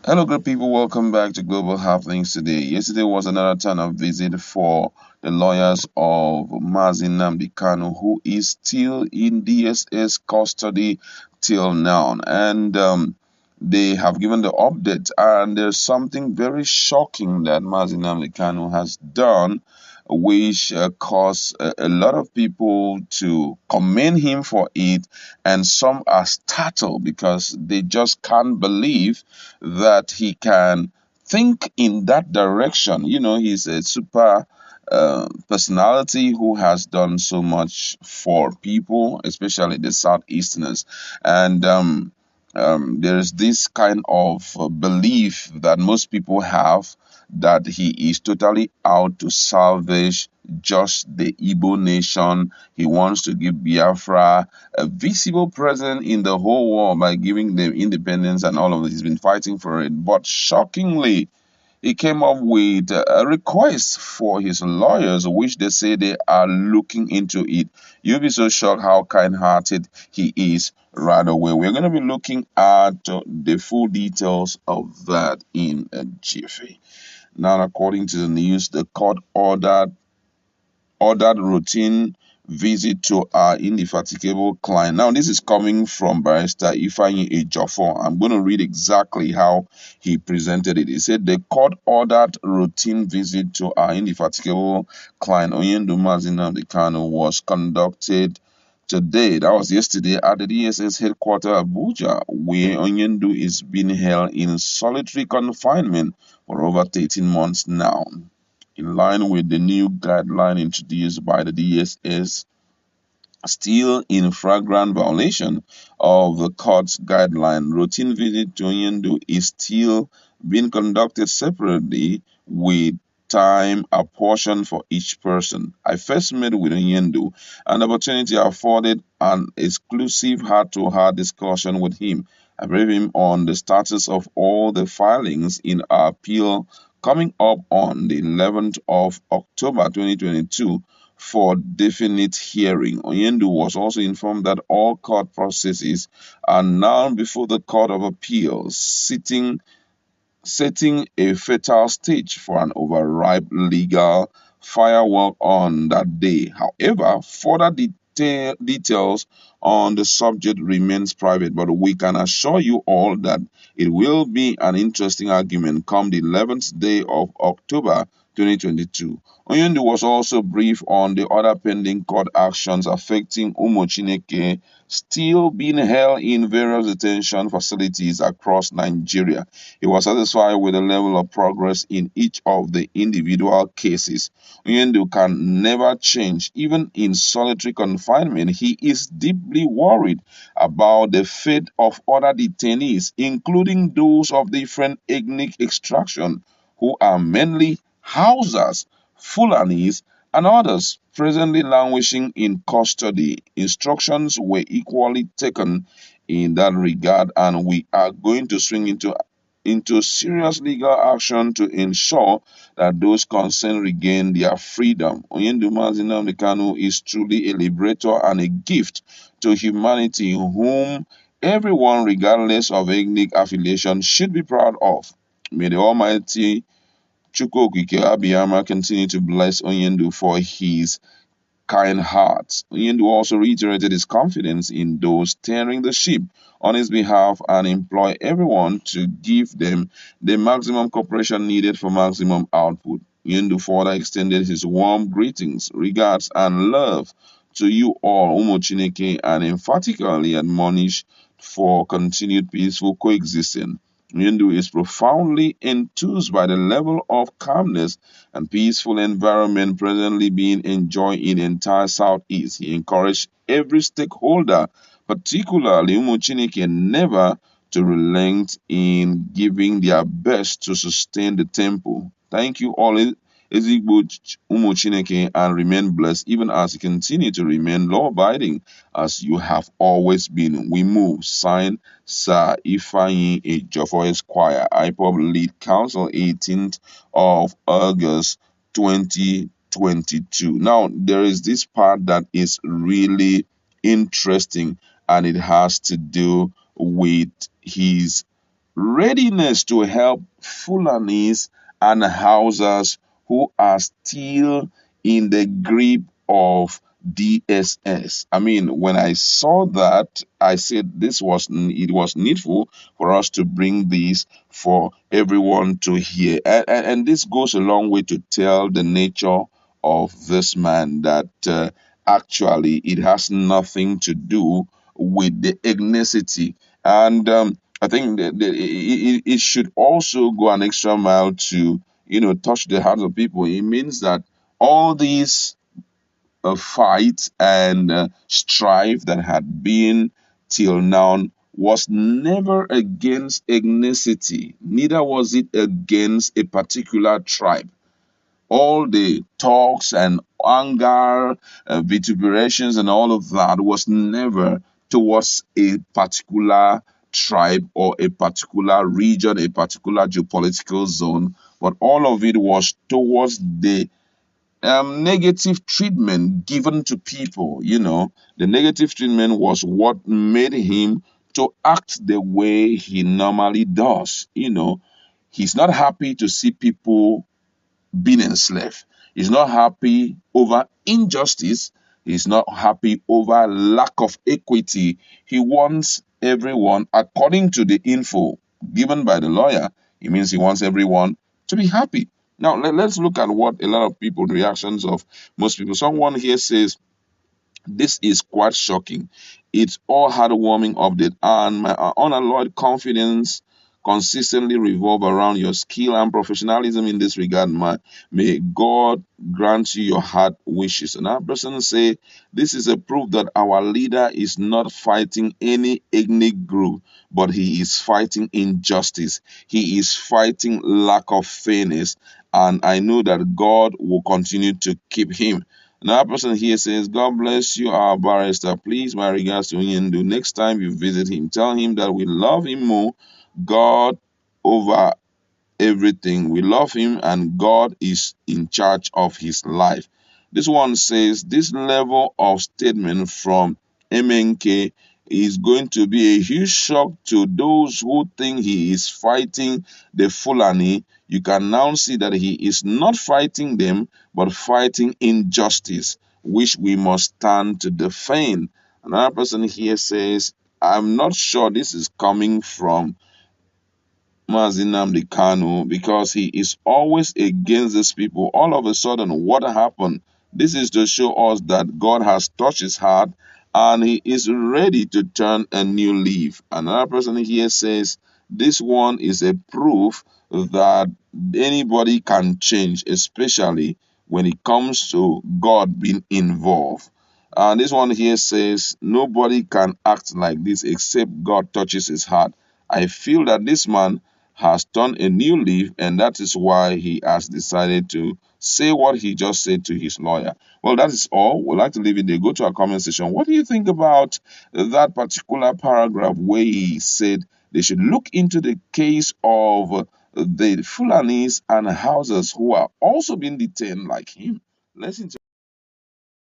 Hello, good people. Welcome back to Global Happenings today. Yesterday was another turn of visit for the lawyers of Nnamdi Kanu, who is still in DSS custody till now. And they have given the update, and there's something very shocking that Nnamdi Kanu has done, which caused a lot of people to commend him for it, and some are startled because they just can't believe that he can think in that direction. He's a super personality who has done so much for people, especially the Southeasterners. And there's this kind of belief that most people have that he is totally out to salvage just the Igbo nation. He wants to give Biafra a visible presence in the whole world by giving them independence and all of it. He's been fighting for it. But shockingly, he came up with a request for his lawyers, which they say they are looking into it. You'll be so shocked how kind hearted he is right away. We're going to be looking at the full details of that in a jiffy. Now, according to the news, the court ordered routine visit to our indefatigable client. Now, this is coming from Barrister Ifeanyi Ejiofor. I'm going to read exactly how he presented it. He said the court ordered routine visit to our indefatigable client Onyendu Nnamdi Kanu was conducted today. That was yesterday at the DSS headquarters Abuja, where Onyendu is being held in solitary confinement for over 13 months now. In line with the new guideline introduced by the DSS, still in flagrant violation of the court's guideline, routine visit to Onyendu is still being conducted separately with time apportioned for each person. I first met with Onyendu, an opportunity afforded an exclusive heart-to-heart discussion with him. I briefed him on the status of all the filings in our appeal coming up on the 11th of October 2022 for definite hearing. Onyendu was also informed that all court processes are now before the Court of Appeals, setting a fatal stage for an overripe legal firework on that day. However, further details on the subject remains private, but we can assure you all that it will be an interesting argument come the 11th day of October 2022. Onyendu was also briefed on the other pending court actions affecting Chineke still being held in various detention facilities across Nigeria. He was satisfied with the level of progress in each of the individual cases. Onyendu can never change. Even in solitary confinement, he is deeply worried about the fate of other detainees, including those of different ethnic extraction, who are mainly Hausas, Fulanis, and others presently languishing in custody. Instructions were equally taken in that regard, and we are going to swing into serious legal action to ensure that those concerned regain their freedom. Oyenduma Nnamdi Kanu is truly a liberator and a gift to humanity whom everyone, regardless of ethnic affiliation, should be proud of. May the Almighty Chukwokike Abiyama continue to bless Onyendu for his kind heart. Onyendu also reiterated his confidence in those steering the ship on his behalf and employ everyone to give them the maximum cooperation needed for maximum output. Onyendu further extended his warm greetings, regards, and love to you all, Chineke, and emphatically admonished for continued peaceful coexistence. Yundu is profoundly enthused by the level of calmness and peaceful environment presently being enjoyed in the entire Southeast. He encouraged every stakeholder, particularly Umuchineke, never to relent in giving their best to sustain the temple. Thank you all, Ezigbo Umuchineke, and remain blessed even as you continue to remain law abiding as you have always been. We move. Signed, Sir Ifeanyi Ejiofor Esquire, IPOB Lead Counsel, 18th of August 2022. Now, there is this part that is really interesting, and it has to do with his readiness to help Fulanis and Hausas who are still in the grip of DSS. I mean, when I saw that, I said it was needful for us to bring this for everyone to hear, and this goes a long way to tell the nature of this man that actually it has nothing to do with the ethnicity. And I think that it should also go an extra mile to, touch the hearts of people. It means that all these fights and strife that had been till now was never against ethnicity, neither was it against a particular tribe. All the talks and anger, vituperations, and all of that was never towards a particular tribe or a particular region, a particular geopolitical zone, but all of it was towards the negative treatment given to people. The negative treatment was what made him to act the way he normally does. He's not happy to see people being enslaved. He's not happy over injustice. He's not happy over lack of equity. He wants everyone, according to the info given by the lawyer, it means he wants everyone to be happy. Now, let's look at what a lot of people, reactions of most people. Someone here says, this is quite shocking. It's all heartwarming update, and my unalloyed confidence consistently revolve around your skill and professionalism in this regard. May God grant you your heart wishes. Another person say, this is a proof that our leader is not fighting any ethnic group, but he is fighting injustice. He is fighting lack of fairness, and I know that God will continue to keep him. Another person here says, God bless you, our barrister. Please, my regards to Hindu. Next time you visit him, tell him that we love him more. God over everything. We love him and God is in charge of his life. This one says this level of statement from MNK is going to be a huge shock to those who think he is fighting the Fulani. You can now see that he is not fighting them, but fighting injustice, which we must stand to defend. Another person here says, I'm not sure this is coming from Nnamdi Kanu because he is always against these people. All of a sudden, what happened? This is to show us that God has touched his heart and he is ready to turn a new leaf. Another person here says this one is a proof that anybody can change, especially when it comes to God being involved. And this one here says nobody can act like this except God touches his heart. I feel that this man has turned a new leaf, and that is why he has decided to say what he just said to his lawyer. Well, that is all. We'd like to leave it there. Go to our comment section. What do you think about that particular paragraph where he said they should look into the case of the Fulanis and houses who are also being detained like him? Let's